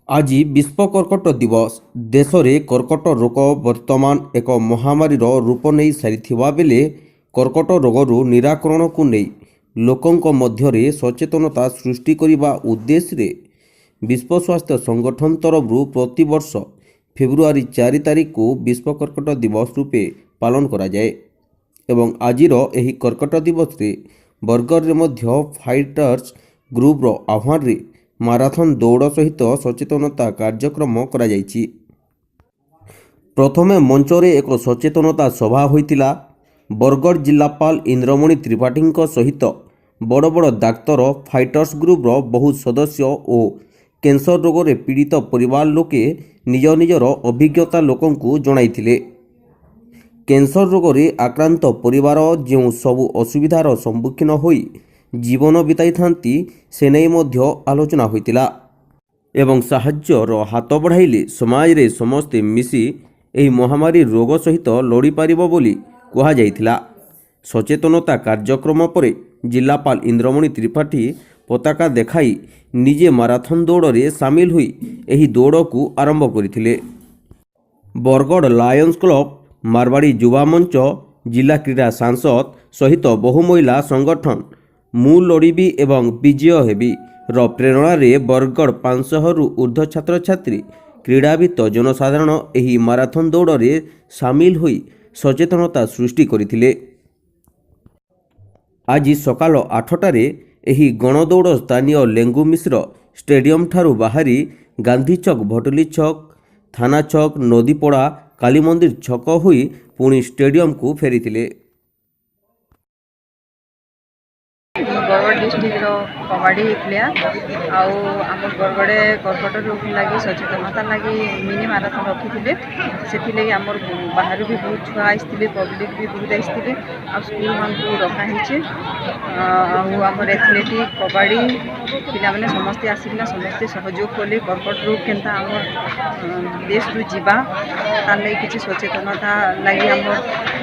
आज विश्व कर्कट दिवस। देश में कर्कट रोग वर्तमान एक महामारी रूप नहीं सारी बेले कर्कट रोगरू निराकरण को नहीं लोकों मध्य सचेतनता सृष्टि करने उद्देश्य विश्व स्वास्थ्य संगठन तरफ प्रतिवर्ष फेब्रुआरी 4 तारिख को विश्व कर्कट दिवस रूपे पालन करा जाए एवं आजिर एही कर्कट दिवस रे बरगढ़ रे मध्य फाइटर्स ग्रुप रो आह्वान रे माराथन दौड़ सहित सचेतनता कार्यक्रम करा जायछि। प्रथमे मंचरे एक सचेतनता सभा होइतिला। बरगढ़ जिलापाल इंद्रमणि त्रिपाठी सहित बड़ बड़ डाक्तर फाइटर्स ग्रुप रो बहुत सदस्य और कैंसर रोग रे पीड़ित परिवार लोके निज निजर अभिज्ञता लोकंकु जणाइथिले। कैंसर रोग रे आक्रांत परिवार जो सबु असुविधार सम्मुखीन होई जीवन बिताई थांती से नहीं मध्य आलोचना होइतिला एवं साहाय्यर हाथ बढ़ाइले समाज रे समस्ते मिसी एही महामारी रोग सहित लड़ी पारिबो बोली कहा जाइतिला। सचेतनता कार्यक्रम परे जिलापाल इंद्रमणि त्रिपाठी पताका देखाई निजे माराथन दौड़ रे सामिल हुई एही दौड़ को आरंभ करथिले। बरगढ़ लायंस क्लब, मारवाड़ी युवा मंच, जिला क्रीड़ा सांसद सहित बहु महिला संगठन मु लड़बी एवं विजय हेबी रो प्रेरणा रे बरगढ़ 500 रु ऊर्ध्व छात्र छात्री क्रीड़ावित जनसाधारण एही माराथन दौड़ रे सामिल होई सचेतनता सृष्टि करथिले। आज सकाल 8टारे एही गणदौड़ स्थानीय लेंगु मिश्र स्टेडियम ठारू बाहरी गांधी छक, भटली छक, थाना छक, नदीपड़ा, काली मंदिर छक होई पुणी स्टेडियम को फेरीथिले। बरगढ़ डिस्ट्रिक्ट कबाड़ी होता आम बरगढ़े कर्कट रोग लगी सचेतनता लगी मिनी माराथन रखी से आम बाहर भी बहुत छुआ आसते, पब्लिक भी बहुत आसते, स्कूल मान रखाही आमर एथलेटिक कबाड़ी पिला मैंने समस्ते आसिकना समस्ते सहयोग कले कर्कट रोग केनता आम देश रु जीवा तार लगी किसी सचेतनता लगी आम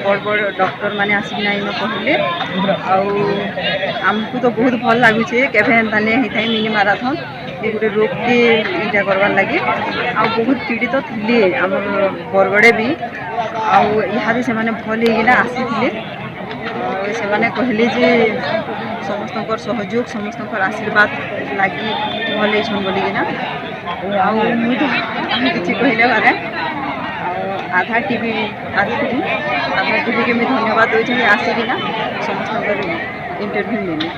बड़ बड़ डॉक्टर मैंने आसिकना इन कहले आमको तो बहुत भल लगुचे केवे एंता नहीं होता है मिनी माराथन ये गोटे रोग के इटा करवार लगे बहुत पीड़ित थे आम बरगढ़े भी आदि से भल होना आसी से कहले जे समस्त सहयोग समस्त आशीर्वाद लगी भल होन बोलिकिना किसी कहले बारे आधा टीवी के मैं धन्यवाद दूसरी आसिकिना समस्त इंटरव्यू लेने।